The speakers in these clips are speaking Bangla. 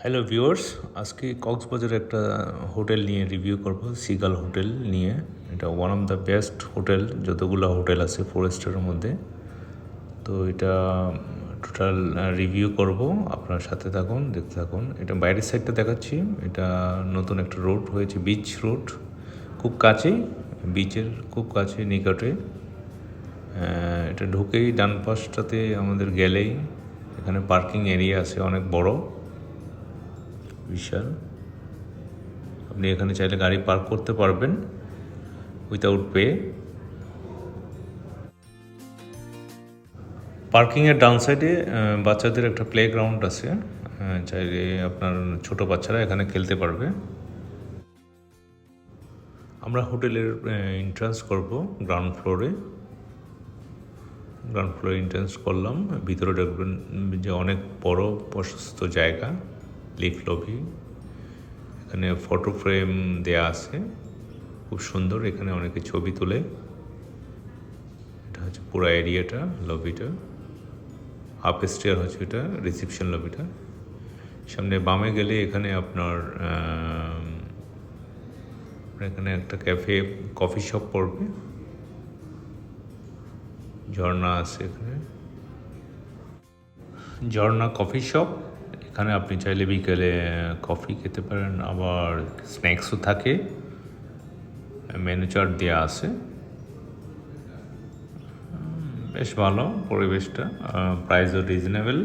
হ্যালো ভিউয়ার্স, আজকে কক্সবাজারে একটা হোটেল নিয়ে রিভিউ করব। সিগাল হোটেল নিয়ে। এটা one of the best hotel, যতগুলো হোটেল আছে 4 স্টারের মধ্যে। তো এটা টোটাল রিভিউ করব, আপনার সাথে থাকুন, দেখতে থাকুন। এটা বাইরের সাইডটা দেখাচ্ছি। এটা নতুন একটা রোড হয়েছে, বিচ রোড, খুব কাছেই, বিচের খুব কাছে নিকটে। এটা ঢুকেই ডান পাশটাতে আমাদের গেলেই এখানে পার্কিং এরিয়া আছে অনেক বড়, বিশাল। আপনি এখানে চাইলে গাড়ি পার্ক করতে পারবেন উইথাউট পে। পার্কিংয়ের ডাউন সাইডে বাচ্চাদের একটা প্লে গ্রাউন্ড আছে, চাইলে আপনার ছোট বাচ্চারা এখানে খেলতে পারবে। আমরা হোটেলের এন্ট্রান্স করব গ্রাউন্ড ফ্লোরে। গ্রাউন্ড ফ্লোরে এন্ট্রান্স করলাম, ভিতরে দেখবেন যে অনেক বড় প্রশস্ত জায়গা, লিফট লবি। এখানে ফটো ফ্রেম দেয়া আছে, খুব সুন্দর। এখানে অনেকে ছবি তোলে। এটা হচ্ছে পুরো এরিয়াটা, লবিটা। আপ স্টেয়ার হচ্ছে এটা, রিসেপশন লবিটা। সামনে বামে গেলে এখানে আপনার এখানে একটা ক্যাফে, কফি শপ পড়বে। ঝর্ণা আছে এখানে, ঝর্ণা কফি শপ। এখানে আপনি চাইলে বিকেলে কফি খেতে পারেন, আবার স্ন্যাক্সও থাকে, মেনু চার্ট দেওয়া আছে। বেশ ভালো পরিবেশটা, প্রাইসও রিজনেবল।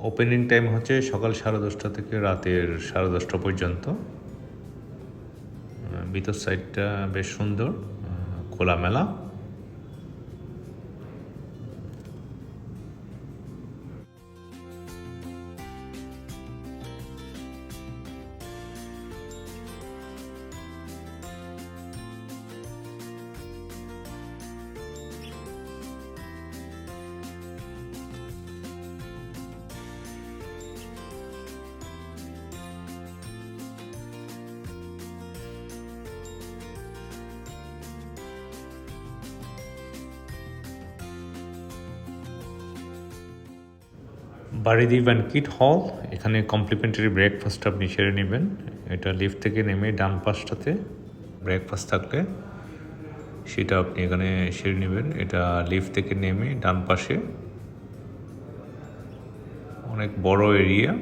ওপেনিং টাইম হচ্ছে সকাল 10:30 থেকে রাতের 10:30 পর্যন্ত। ভিতর সাইডটা বেশ সুন্দর, খোলামেলা। বাড়িদি ব্যানকিট হল, এখানে কমপ্লিমেন্টারি ব্রেকফাস্ট আপনি সেরে নেবেন। এটা লিফট থেকে নেমে ডান পাশটাতে ব্রেকফাস্ট থাকলে সেটা আপনি এখানে সেরে নেবেন। এটা লিফট থেকে নেমে ডান পাশে, অনেক বড় এরিয়া,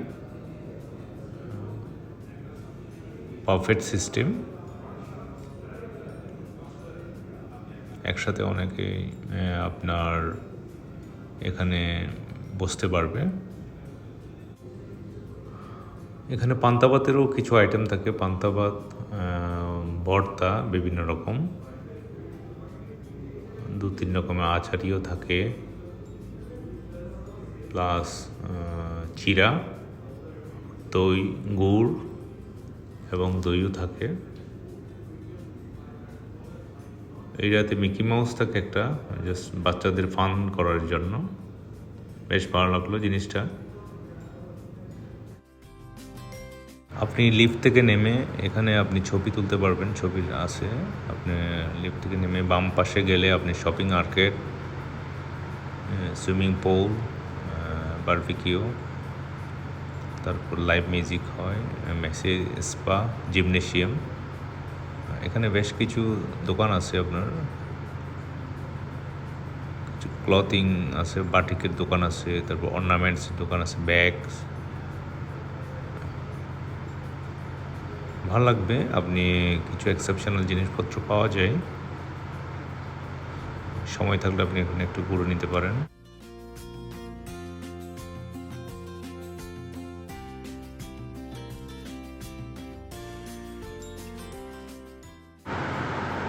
পারফেক্ট সিস্টেম। একসাথে অনেকে আপনার এখানে বসতে পারবে। এখানে পান্তা ভাতেরও কিছু আইটেম থাকে, পান্তা ভাত, ভর্তা, বিভিন্ন রকম, 2-3 রকমের আচারিও থাকে, প্লাস চিরা, দই, গুড় এবং দইও থাকে। এই রাতে মিকি মাউস থাকে একটা, জাস্ট বাচ্চাদের ফান করার জন্য। বেশ ভালো লাগলো জিনিসটা। আপনি লিফট থেকে নেমে এখানে আপনি ছবি তুলতে পারবেন, ছবি আছে। আপনি লিফট থেকে নেমে বাম পাশে গেলে আপনি shopping arcade, swimming pool, barbecue, তারপর লাইভ মিউজিক হয়, ম্যাসেজ স্পা, জিমনেশিয়াম। এখানে বেশ কিছু দোকান আছে, আপনার কিছু ক্লথিং আছে, বাটিকের দোকান আছে, তারপর অর্নামেন্টসের দোকান আছে, ব্যাগস। ভালো লাগবে, আপনি কিছু এক্সেপশনাল জিনিসপত্র পাওয়া যায়। সময় থাকলে আপনি এখানে একটু ঘুরে নিতে পারেন।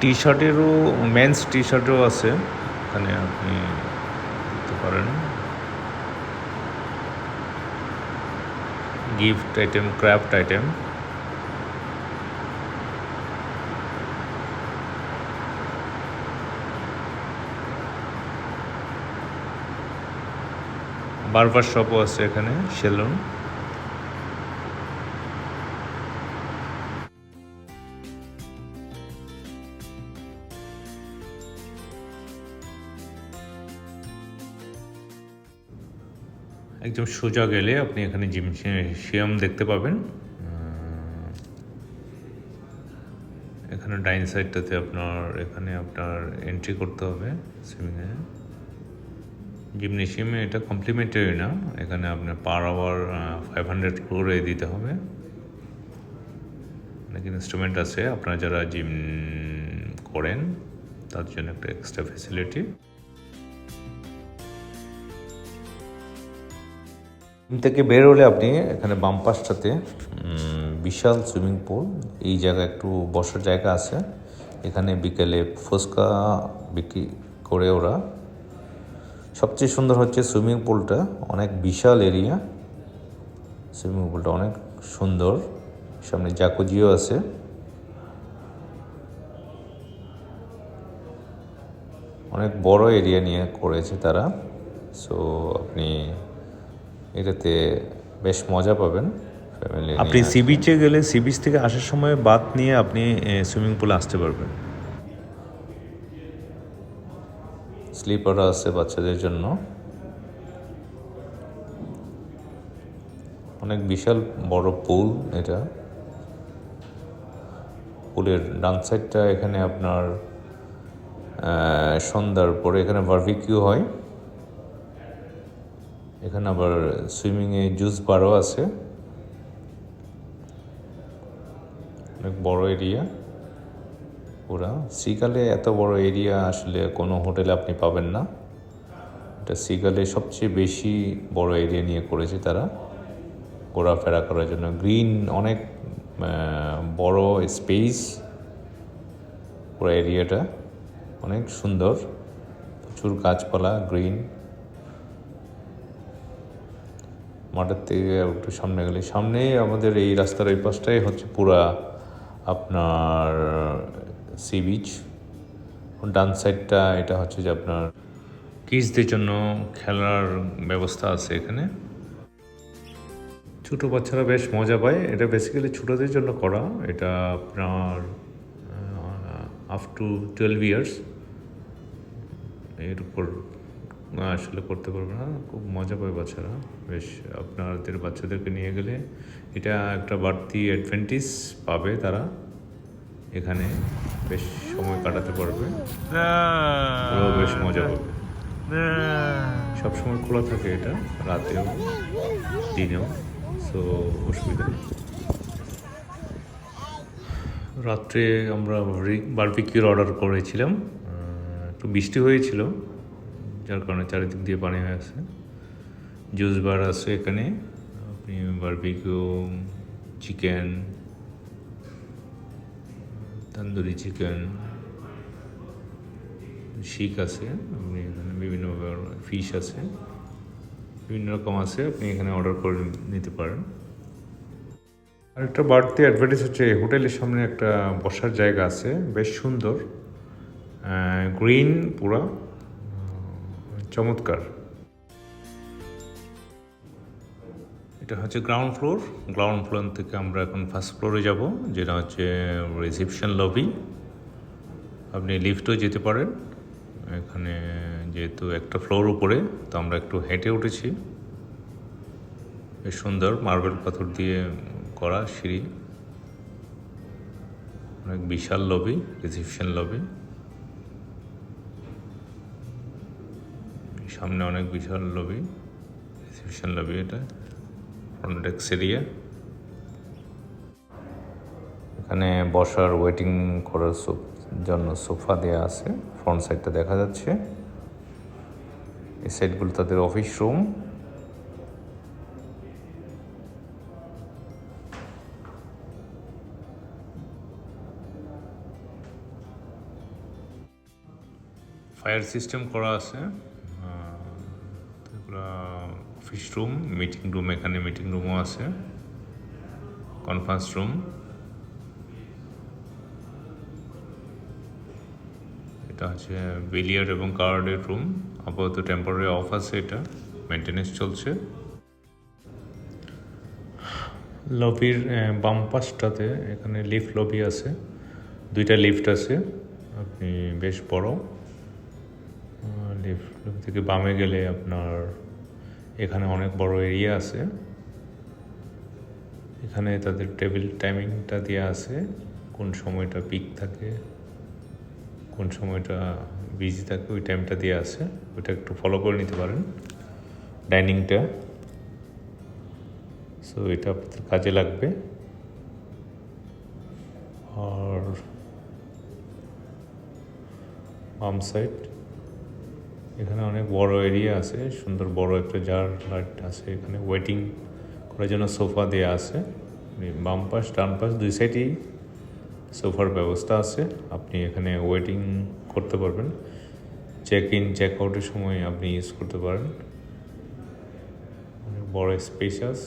টি শার্টেরও, মেন্স টি শার্টও আছে, এখানে আপনি দেখতে পারেন। Gift item, craft item. বারবার শপও আছে এখানে, সেলুন। একদম সোজা গেলে আপনি এখানে জিমনেশিয়াম দেখতে পাবেন। এখানে ডাইন সাইডটাতে এখানে আপনার এন্ট্রি করতে হবে সুইমিংয়ে। জিমনেশিয়ামে এটা কমপ্লিমেন্টারি না, এখানে আপনার পার আওয়ার 500 করে দিতে হবে। অনেক ইনস্ট্রুমেন্ট আছে, আপনারা যারা জিম করেন তার জন্য একটা এক্সট্রা ফ্যাসিলিটি। জিম থেকে বের হলে আপনি এখানে বাম পাশটাতে বিশাল সুইমিং পুল, এই জায়গায় একটু বসার জায়গা আছে। এখানে বিকেলে ফুচকা বিক্রি করে ওরা। সবচেয়ে সুন্দর হচ্ছে সুইমিং পুলটা, অনেক বিশাল এরিয়া, সুইমিং পুলটা অনেক সুন্দর। সামনে জাকুজিও আছে। অনেক বড় এরিয়া নিয়ে করেছে তারা, সো আপনি এটাতে বেশ মজা পাবেন ফ্যামিলি। আপনি সি বিচে গেলে সি বিচ থেকে আসার সময় বাথ নিয়ে আপনি সুইমিং পুলে আসতে পারবেন। স্লিপারও আছে বাচ্চাদের জন্য। অনেক বিশাল বড় পুল এটা। পুলের ডান সাইডটা এখানে আপনার সন্ধ্যার পরে এখানে বারবিকিউ হয়। এখানে আবার সুইমিংয়ে জুস বারও আছে। অনেক বড় এরিয়া পুরা। সিগালে এত বড় এরিয়া আসলে কোনো হোটেলে আপনি পাবেন না। এটা সিগালে সবচেয়ে বেশি বড় এরিয়া নিয়ে করেছে তারা ঘোরাফেরা করার জন্য। গ্রিন অনেক বড় স্পেস, পুরো এরিয়াটা অনেক সুন্দর, প্রচুর গাছপালা, গ্রিন। মাঠের থেকে একটু সামনে গেলে সামনেই আমাদের এই রাস্তার এই পাশটাই হচ্ছে পুরা আপনার সি বিচ। ডান সাইডটা এটা হচ্ছে যে আপনার কিডসদের জন্য খেলার ব্যবস্থা আছে এখানে। ছোটো বাচ্চারা বেশ মজা পায়। এটা বেসিক্যালি ছোটোদের জন্য করা। এটা আপনার আপ টু 12 ইয়ার্স এর উপর আসলে করতে পারবে না। খুব মজা পায় বাচ্চারা বেশ। আপনাদের বাচ্চাদেরকে নিয়ে গেলে এটা একটা বাড়তি অ্যাডভান্টেজ পাবে তারা, এখানে বেশ সময় কাটাতে পারবে, ওরাও বেশ মজা পাবে। সবসময় খোলা থাকে এটা, রাতেও দিনেও, সো অসুবিধা নেই। রাত্রে আমরা বারবিকিউর অর্ডার করেছিলাম। একটু বৃষ্টি হয়েছিল যার কারণে চারিদিক দিয়ে পানি হয়ে আছে। জুস বার আছে এখানে, আপনি বারবিকিউ, চিকেন, তন্দুরি চিকেন, শিক আছে, আপনি এখানে বিভিন্ন ফিশ আছে, বিভিন্ন রকম আছে, আপনি এখানে অর্ডার করে নিতে পারেন। আর একটা বাড়তি অ্যাডভার্টাইজ হচ্ছে হোটেলের সামনে একটা বসার জায়গা আছে, বেশ সুন্দর, গ্রিন, পুরা চমৎকার। এটা হচ্ছে গ্রাউন্ড ফ্লোর। গ্রাউন্ড ফ্লোর থেকে আমরা এখন ফার্স্ট ফ্লোরে যাব, যেটা হচ্ছে রিসেপশন লবি। আপনি লিফটেও যেতে পারেন এখানে, যেহেতু একটা ফ্লোর উপরে, তো আমরা একটু হেঁটে উঠেছি। বেশ সুন্দর মার্বেল পাথর দিয়ে করা সিঁড়ি। অনেক বিশাল লবি, রিসেপশন লবি। সামনে অনেক বিশাল লবি, রিসেপশন লবি। এটা ফ্রন্ট ডেস্ক এরিয়া। এখানে বসার ওয়েটিং করার জন্য সোফা দেওয়া আছে। ফ্রন্ট সাইডটা দেখা যাচ্ছে। এই সাইডগুলো তাদের অফিস রুম। ফায়ার সিস্টেম করা আছে। অফিস রুম, মিটিং রুম, এখানে মিটিং রুমও আছে, কনফারেন্স রুম। এটা হচ্ছে বিলিয়ার্ড এবং কার্ডের রুম। আপাতত টেম্পোরারি অফ আছে, এটা মেনটেনেন্স চলছে। লবির বাম পাশটাতে এখানে লিফট লবি আছে, দুইটা লিফট আছে, আপনি বেশ বড়। লিফট থেকে বামে গেলে আপনার এখানে অনেক বড় এরিয়া আছে। এখানে তাদের টেবিল টাইমিংটা দেওয়া আছে, কোন সময়টা পিক থাকে, কোন সময়টা বিজি থাকে, ওই টাইমটা দেওয়া আছে, ওইটা একটু ফলো করে নিতে পারেন ডাইনিংটা। সো এটা আপনাদের কাজে লাগবে। আর বাম সাইড এখানে অনেক বড় এরিয়া আছে, সুন্দর বড় একটা জার লাইট আছে। এখানে ওয়েটিং করার জন্য সোফা দেওয়া আছে, বাম পাশ ডান পাশ দুই সাইডেই সোফার ব্যবস্থা আছে। আপনি এখানে ওয়েটিং করতে পারবেন, চেক ইন চেক আউটের সময় আপনি ইউজ করতে পারেন। অনেক বড় স্পেশাস।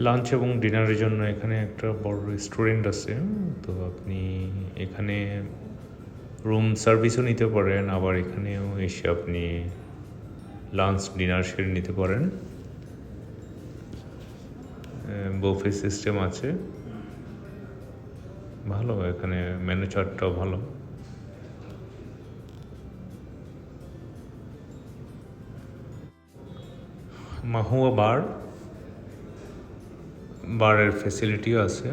লাঞ্চ এবং ডিনারের জন্য এখানে একটা বড় রেস্টুরেন্ট আছে। তো আপনি এখানে রুম সার্ভিসও নিতে পারেন, আবার এখানেও এসে আপনি লাঞ্চ ডিনার সেরে নিতে পারেন। বুফে সিস্টেম আছে, ভালো। এখানে মেনু চার্টটাও ভালো। মাহুয়া বারের ফ্যাসিলিটিও আছে।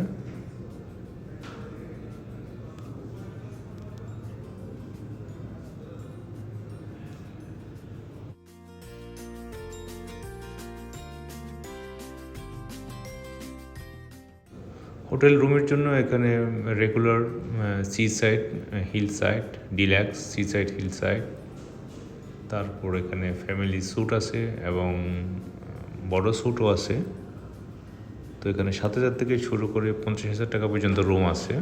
হোটেল রুমের জন্য এখানে regular sea side, hill side, deluxe, sea side, hill side, তারপর এখানে ফ্যামিলি স্যুট আছে এবং বড় স্যুটও আছে। তো এখানে 7,000 থেকে শুরু করে 50,000 টাকা পর্যন্ত রুম আছে।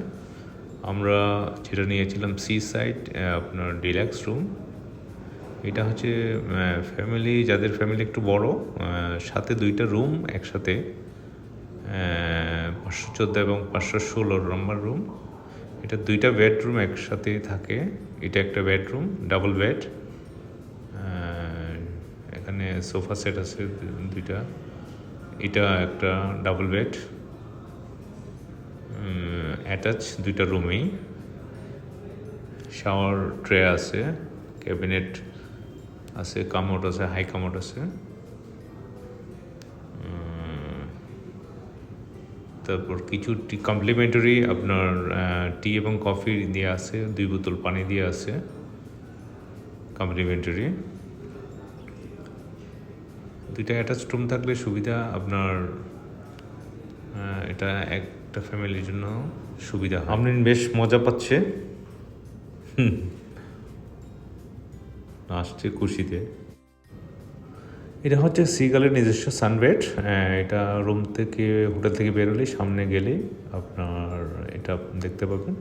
আমরা যেটা নিয়েছিলাম সি সাইড, আপনার ডিল্যাক্স রুম। এটা হচ্ছে ফ্যামিলি, যাদের ফ্যামিলি একটু বড়, সাথে 2টা রুম একসাথে, 514 এবং 516 নম্বর রুম। এটা 2টা বেডরুম একসাথে থাকে। এটা একটা বেডরুম, ডাবল বেড। এখানে সোফা সেট আছে 2টা। এটা একটা ডাবল বেড, অ্যাটাচ 2টা রুমেই। শাওয়ার ট্রে আছে, ক্যাবিনেট আছে, কামোড আছে, হাই কামোড আছে। তারপর কিছু কমপ্লিমেন্টারি আপনার টি এবং কফি দিয়ে আছে, 2 বোতল পানি দিয়ে আছে কমপ্লিমেন্টারি। 2টা অ্যাটাচ রুম থাকলে সুবিধা আপনার, এটা একটা ফ্যামিলির জন্য সুবিধা। আপনি বেশ মজা পাচ্ছে আসছে খুশিতে। এটা হচ্ছে সিগালের নিজস্ব সানবেড। এটা রুম থেকে, হোটেল থেকে বেরোলেই সামনে গেলেই আপনার এটা দেখতে পাবেন।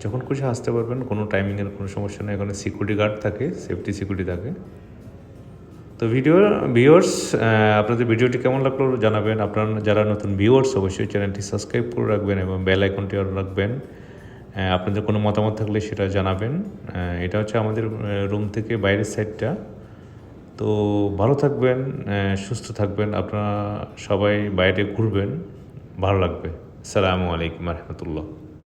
যখন খুশি আসতে পারবেন, কোনো টাইমিংয়ের কোনো সমস্যা নেই। এখানে সিকিউরিটি গার্ড থাকে, সেফটি সিকিউরিটি থাকে। তো ভিউয়ার্স, আপনাদের ভিডিওটি কেমন লাগলো জানাবেন। আপনারা যারা নতুন ভিউয়ার্স অবশ্যই চ্যানেলটি সাবস্ক্রাইব করে রাখবেন এবং বেল আইকনটি অন রাখবেন। আপনাদের কোনো মতামত থাকলে সেটা জানাবেন। এটা হচ্ছে আমাদের রুম থেকে বাইরের সাইডটা। তো ভালো থাকবেন, সুস্থ থাকবেন। আপনারা সবাই বাইরে ঘুরবেন, ভালো লাগবে। আসসালামু আলাইকুম রহমতুল্লাহ।